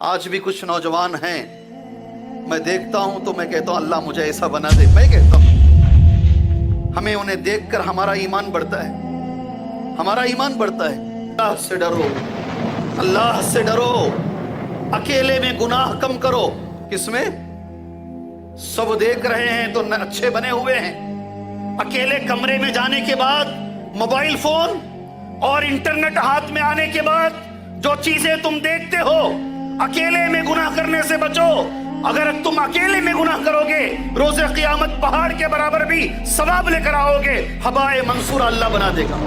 आज भी कुछ नौजवान हैं, मैं देखता हूं तो मैं कहता हूं अल्लाह मुझे ऐसा बना दे। मैं कहता हूं हमें उन्हें देखकर हमारा ईमान बढ़ता है, हमारा ईमान बढ़ता है। अल्लाह से डरो, अल्लाह से डरो, अकेले में गुनाह कम करो। किसमें? सब देख रहे हैं तो अच्छे बने हुए हैं। अकेले कमरे में जाने के बाद मोबाइल फोन और इंटरनेट हाथ में आने के बाद जो चीजें तुम देखते हो, अकेले में गुनाह करने से बचो। अगर तुम अकेले में गुनाह करोगे, रोज़े क़यामत पहाड़ के बराबर भी सवाब लेकर आओगे। हवाए मंसूर अल्लाह बना देगा।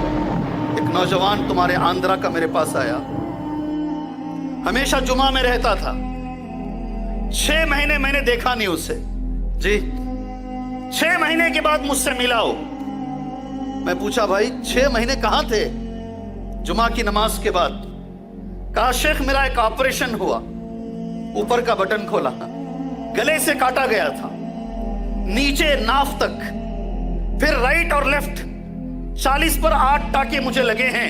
एक नौजवान तुम्हारे आंध्रा का मेरे पास आया, हमेशा जुमा में रहता था। 6 महीने मैंने देखा नहीं उससे जी। 6 महीने के बाद मुझसे मिला हो। मैं पूछा भाई 6 महीने कहां थे? जुमा की नमाज के बाद कहा शेख मेरा एक ऑपरेशन हुआ, ऊपर का बटन खोला, गले से काटा गया था, नीचे नाफ तक, फिर राइट और लेफ्ट 40 पर 8 टाके मुझे लगे हैं।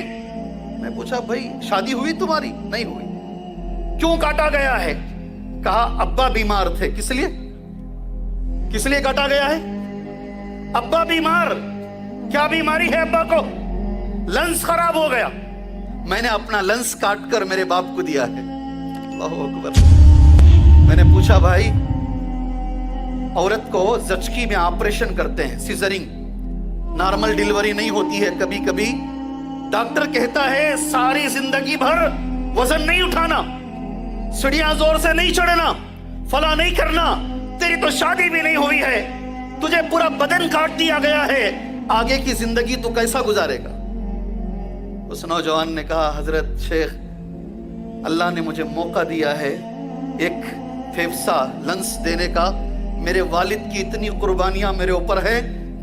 मैं पूछा भाई शादी हुई तुम्हारी? नहीं हुई। क्यों काटा गया है? कहा अब्बा बीमार थे। किस लिए? किस लिए काटा गया है? अब्बा बीमार। क्या बीमारी है अब्बा को? लंस खराब हो गया। मैंने अपना लंस काट कर मेरे बाप को दिया है। अल्लाहु अकबर। मैंने पूछा भाई औरत को जचकी में ऑपरेशन करते हैं, सीजरिंग, नॉर्मल डिलीवरी नहीं होती है कभी कभी। डॉक्टर कहता है सारी जिंदगी भर वजन नहीं उठाना, सीढ़ियां जोर से नहीं चढ़ना, फला नहीं करना, तेरी तो शादी भी नहीं हुई है, तुझे पूरा बदन काट दिया गया है, आगे की जिंदगी तू कैसा गुजारेगा? उस नौजवान ने कहा हजरत शेख अल्लाह ने मुझे मौका दिया है एक फेफसा लंस देने का। मेरे वालिद की इतनी कुर्बानियां मेरे ऊपर है,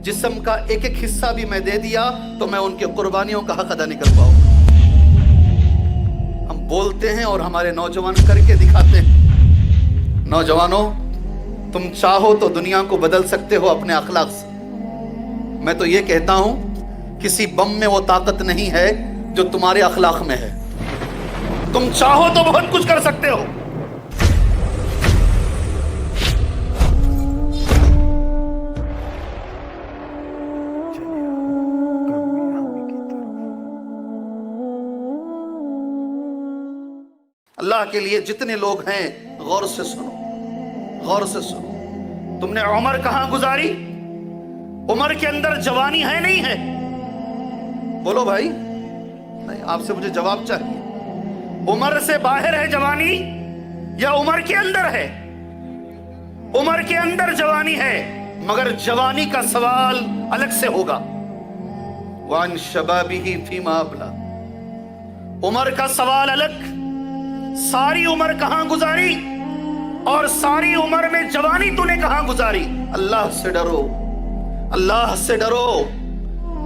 जिस्म का एक एक हिस्सा भी मैं दे दिया तो मैं उनके कुर्बानियों का हक अदा नहीं कर पाऊंगा। हम बोलते हैं और हमारे नौजवान करके दिखाते हैं। नौजवानों, तुम चाहो तो दुनिया को बदल सकते हो अपने अखलाक से। मैं तो ये कहता हूं किसी बम में वो ताकत नहीं है जो तुम्हारे अखलाक में है। तुम चाहो तो बहुत कुछ कर सकते हो। अल्लाह के लिए जितने लोग हैं गौर से सुनो, गौर से सुनो। तुमने उम्र कहां गुजारी? उम्र के अंदर जवानी है नहीं है? बोलो भाई। नहीं, आपसे मुझे जवाब चाहिए। उम्र से बाहर है जवानी या उम्र के अंदर है? उम्र के अंदर जवानी है, मगर जवानी का सवाल अलग से होगा। वान शबाबिही फीमा अबला, उम्र का सवाल अलग। सारी उम्र कहां गुजारी और सारी उम्र में जवानी तूने कहां गुजारी? अल्लाह से डरो, अल्लाह से डरो,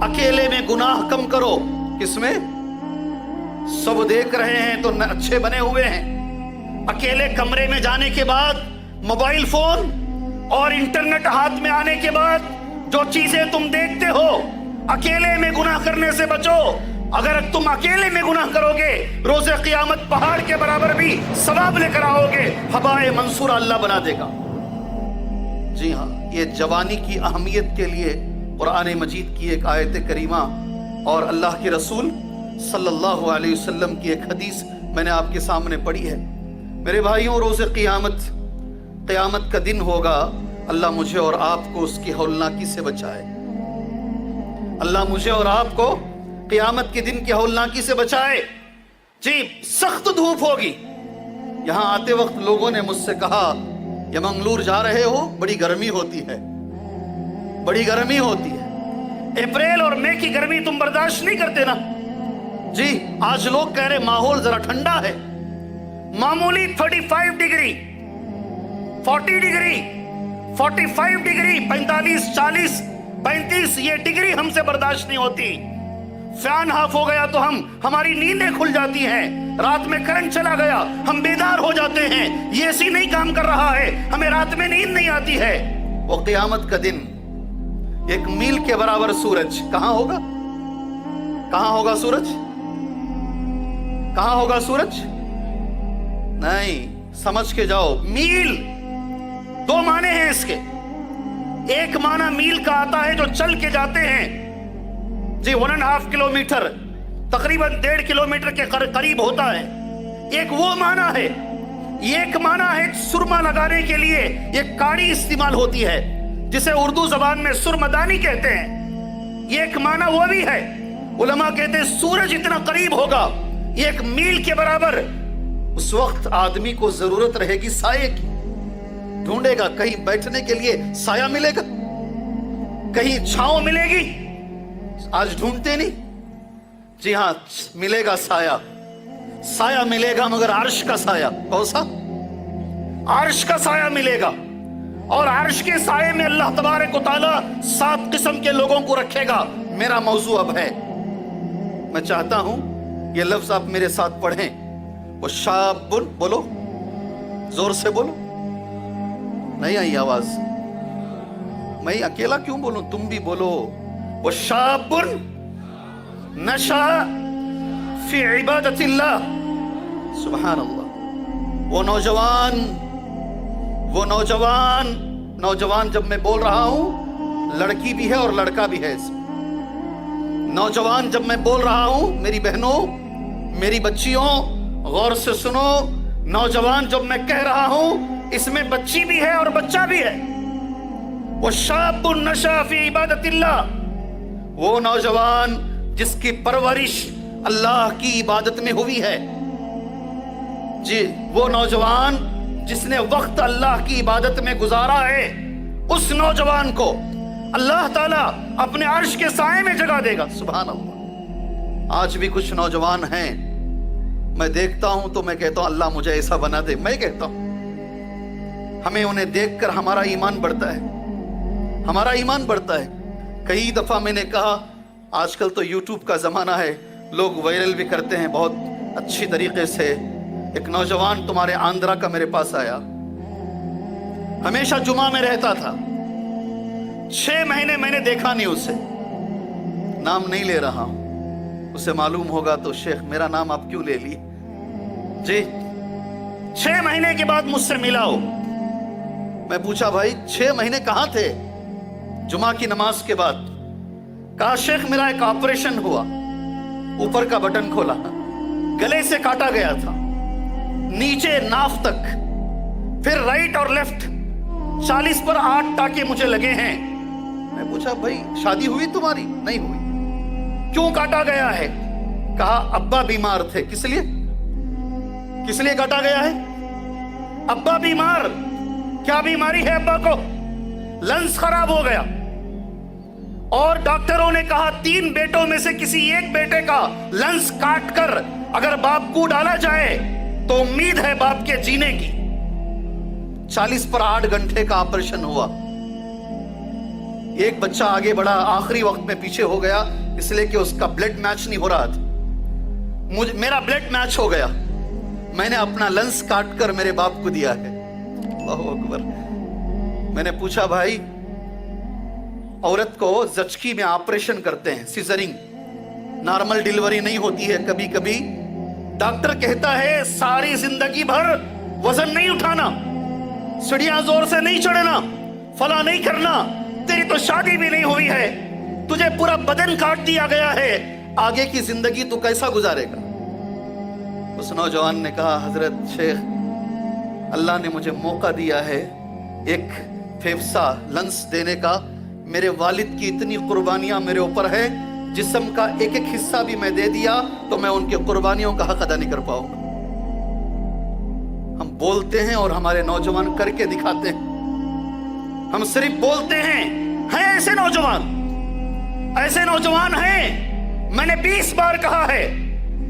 अकेले में गुनाह कम करो। किसमें? सब देख रहे हैं तो अच्छे बने हुए हैं। अकेले कमरे में जाने के बाद मोबाइल फोन और इंटरनेट हाथ में आने के बाद जो चीजें तुम देखते हो, अकेले में गुनाह करने से बचो। अगर तुम अकेले में गुनाह करोगे, रोज़े क़यामत पहाड़ के बराबर भी सवाब लेकर आओगे। हवाए मंसूर अल्लाह बना देगा। जी हाँ, ये जवानी की अहमियत के लिए कुरान मजीद की एक आयत करीमा और अल्लाह के रसूल सल्लल्लाहु अलैहि वसल्लम की एक हदीस मैंने आपके सामने पढ़ी है। मेरे भाइयों, रोज़े क़यामत का दिन होगा। अल्लाह मुझे और आपको उसकी हौलनाकी से बचाए। अल्लाह मुझे और आपको क़यामत के दिन की हौलनाकी से बचाए। जी, सख्त धूप होगी। यहाँ आते वक्त लोगों ने मुझसे कहा ये मंगलूर जा रहे हो, बड़ी गर्मी होती है, बड़ी गर्मी होती है। अप्रैल और मई की गर्मी तुम बर्दाश्त नहीं करते ना? जी, आज लोग कह रहे माहौल जरा ठंडा है। मामूली 35 डिग्री, 40 डिग्री, 45 डिग्री, 45, 40, 35 ये डिग्री हमसे बर्दाश्त नहीं होती। फैन हाफ हो गया तो हमारी नींदें खुल जाती हैं। रात में करंट चला गया, हम बेदार हो जाते हैं। ये एसी नहीं काम कर रहा है, हमें रात में नींद नहीं आती है। वो क़यामत का दिन, 1 मील के बराबर सूरज कहां होगा? कहां होगा सूरज? कहां होगा सूरज? नहीं, समझ के जाओ। मील दो माने हैं इसके। एक माना मील का आता है जो चल के जाते हैं जी, 1.5 किलोमीटर, तकरीबन 1.5 किलोमीटर के करीब होता है। एक वो माना है। एक माना है सुरमा लगाने के लिए एक काड़ी इस्तेमाल होती है जिसे उर्दू जबान में सुरमदानी कहते हैं। एक माना वो भी है। उलमा कहते हैं सूरज इतना करीब होगा 1 मील के बराबर, उस वक्त आदमी को जरूरत रहेगी साये की। ढूंढेगा कहीं बैठने के लिए साया मिलेगा, कहीं छांव मिलेगी। आज ढूंढते नहीं जी, हां मिलेगा साया, साया मिलेगा, मगर अर्श का साया। कौन सा? अर्श का साया मिलेगा। और अर्श के साये में अल्लाह तबारक व तआला 7 किस्म के लोगों को रखेगा। मेरा मौजू अब है, मैं चाहता हूं ये लफ्ज आप मेरे साथ पढ़ें। वो शाबुन, बोलो जोर से बोलो। नहीं आई आवाज, मैं अकेला क्यों बोलूं, तुम भी बोलो। वो शाबुन नशा फी इबादतिल्लाह, सुभान अल्लाह। वो नौजवान जब मैं बोल रहा हूं, लड़की भी है और लड़का भी है इसमें। नौजवान जब मैं बोल रहा हूं, मेरी बहनों, मेरी बच्चियों, गौर से सुनो। नौजवान जब मैं कह रहा हूं, इसमें बच्ची भी है और बच्चा भी है। वो शाबुन नशा फी इबादतिल्लाह, वो नौजवान जिसकी परवरिश अल्लाह की इबादत में हुई है जी। वो नौजवान जिसने वक्त अल्लाह की इबादत में गुजारा है, उस नौजवान को अल्लाह ताला अपने अर्श के साए में जगा देगा। सुभान अल्लाह। आज भी कुछ नौजवान हैं, मैं देखता हूं तो मैं कहता हूं अल्लाह मुझे ऐसा बना दे। मैं कहता हूं हमें उन्हें देखकर हमारा ईमान बढ़ता है, हमारा ईमान बढ़ता है। कई दफा मैंने कहा, आजकल तो यूट्यूब का जमाना है, लोग वायरल भी करते हैं बहुत अच्छी तरीके से। एक नौजवान तुम्हारे आंध्रा का मेरे पास आया, हमेशा जुमा में रहता था। 6 महीने मैंने देखा नहीं उसे, नाम नहीं ले रहा हूं, उसे मालूम होगा तो शेख मेरा नाम आप क्यों ले लिए जी। 6 महीने के बाद मुझसे मिला हो। मैं पूछा भाई 6 महीने कहां थे? जुमा की नमाज के बाद। कहा शेख मेरा एक ऑपरेशन हुआ, ऊपर का बटन खोला, गले से काटा गया था, नीचे नाफ तक, फिर राइट और लेफ्ट 40 पर 8 टाके मुझे लगे हैं। मैं पूछा भाई शादी हुई तुम्हारी? नहीं हुई। क्यों काटा गया है? कहा अब्बा बीमार थे। किस लिए? किस लिए काटा गया है? अब्बा बीमार। क्या बीमारी है अब्बा को? लंस खराब हो गया और डॉक्टरों ने कहा 3 बेटों में से किसी एक बेटे का लंस काटकर अगर बाप को डाला जाए तो उम्मीद है बाप के जीने की। 40 पर 8 घंटे का ऑपरेशन हुआ। एक बच्चा आगे बढ़ा, आखिरी वक्त में पीछे हो गया इसलिए कि उसका ब्लड मैच नहीं हो रहा था। मेरा ब्लड मैच हो गया, मैंने अपना लंस काटकर मेरे बाप को दिया है। अल्लाहू अकबर। मैंने पूछा भाई, औरत को जचकी में ऑपरेशन करते हैं, सीजरिंग, नॉर्मल डिलीवरी नहीं होती है कभी कभी। डॉक्टर कहता है सारी जिंदगी भर वजन नहीं उठाना, सीढ़ियां जोर से नहीं चढ़ना, फला नहीं करना, तेरी तो शादी भी नहीं हुई है, तुझे पूरा बदन काट दिया गया है, आगे की जिंदगी तू कैसा गुजारेगा? उस नौजवान ने कहा हजरत शेख, अल्लाह ने मुझे मौका दिया है एक फेफसा लंस देने का। मेरे वालिद की इतनी कुर्बानियां मेरे ऊपर है, जिस्म का एक एक हिस्सा भी मैं दे दिया तो मैं उनके कुर्बानियों का हक अदा नहीं कर पाऊंगा। हम बोलते हैं और हमारे नौजवान करके दिखाते हैं। हम सिर्फ बोलते हैं ऐसे नौजवान, ऐसे नौजवान हैं। मैंने 20 बार कहा है,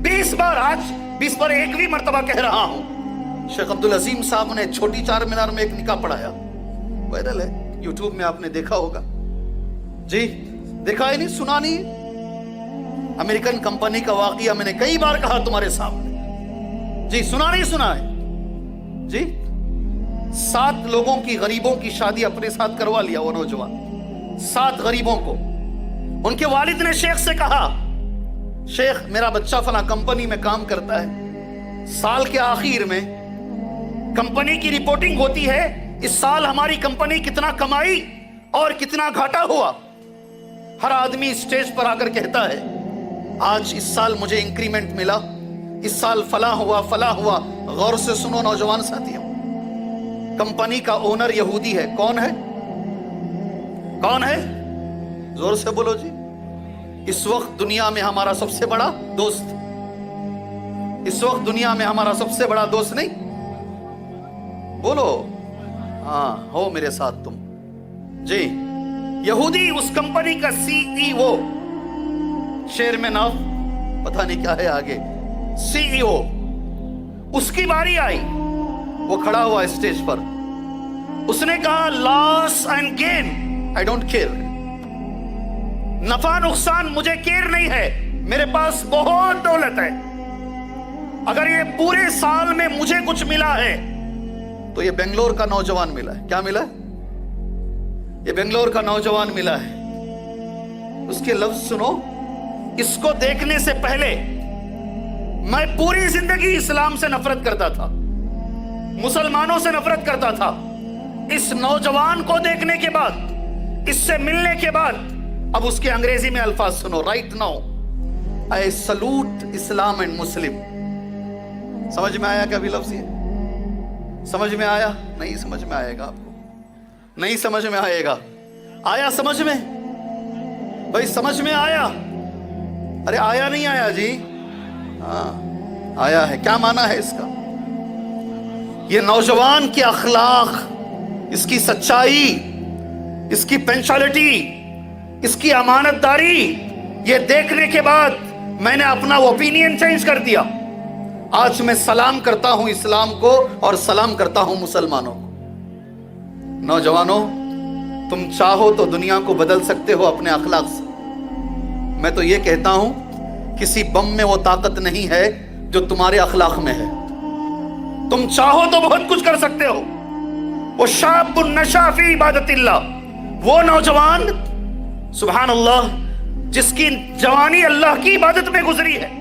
20 बार, आज 20 बार 1वीं मर्तबा कह रहा हूं। शेख अब्दुल अजीम साहब ने छोटी चार मीनार में एक निकाह पढ़ाया, वायरल है, यूट्यूब में आपने देखा होगा जी। देखा है नहीं, सुना नहीं? अमेरिकन कंपनी का वाकया मैंने कई बार कहा तुम्हारे सामने जी, सुना नहीं सुना है जी। 7 लोगों की, गरीबों की शादी अपने साथ करवा लिया वो नौजवान। 7 गरीबों को। उनके वालिद ने शेख से कहा, शेख मेरा बच्चा फला कंपनी में काम करता है, साल के आखिर में कंपनी की रिपोर्टिंग होती है, इस साल हमारी कंपनी कितना कमाई और कितना घाटा हुआ। हर आदमी स्टेज पर आकर कहता है आज इस साल मुझे इंक्रीमेंट मिला, इस साल फला हुआ फला हुआ। गौर से सुनो नौजवान साथियों, कंपनी का ओनर यहूदी है। कौन है? कौन है? जोर से बोलो जी। इस वक्त दुनिया में हमारा सबसे बड़ा दोस्त, इस वक्त दुनिया में हमारा सबसे बड़ा दोस्त नहीं, बोलो हाँ हो मेरे साथ तुम जी। यहूदी उस कंपनी का सीईओ, चेयरमैन ऑफ पता नहीं क्या है आगे, सीईओ। उसकी बारी आई, वो खड़ा हुआ स्टेज पर, उसने कहा loss and gain I don't care, नफा नुकसान मुझे केयर नहीं है, मेरे पास बहुत दौलत है। अगर ये पूरे साल में मुझे कुछ मिला है तो ये बेंगलोर का नौजवान मिला है। क्या मिला है? ये बेंगलोर का नौजवान मिला है। उसके लफ्ज सुनो, इसको देखने से पहले मैं पूरी जिंदगी इस्लाम से नफरत करता था, मुसलमानों से नफरत करता था। इस नौजवान को देखने के बाद, इससे मिलने के बाद, अब उसके अंग्रेजी में अल्फाज सुनो, right now I salute Islam and Muslim. समझ में आया क्या भी लफ्ज? ये समझ में आया? नहीं समझ में आएगा आपको, नहीं समझ में आएगा। आया समझ में? भाई समझ में आया? अरे आया नहीं आया जी? हाँ आया है। क्या माना है इसका? ये नौजवान की अखलाक, इसकी सच्चाई, इसकी पंक्चुअलिटी, इसकी अमानतदारी, ये देखने के बाद मैंने अपना ओपिनियन चेंज कर दिया। आज मैं सलाम करता हूं इस्लाम को और सलाम करता हूं मुसलमानों को। नौजवानों, तुम चाहो तो दुनिया को बदल सकते हो अपने अखलाक से। मैं तो ये कहता हूं किसी बम में वो ताकत नहीं है जो तुम्हारे अखलाक में है। तुम चाहो तो बहुत कुछ कर सकते हो। वो शाबुन नशा फी इबादतिल्लाह, वो नौजवान सुभान अल्लाह जिसकी जवानी अल्लाह की इबादत में गुजरी है,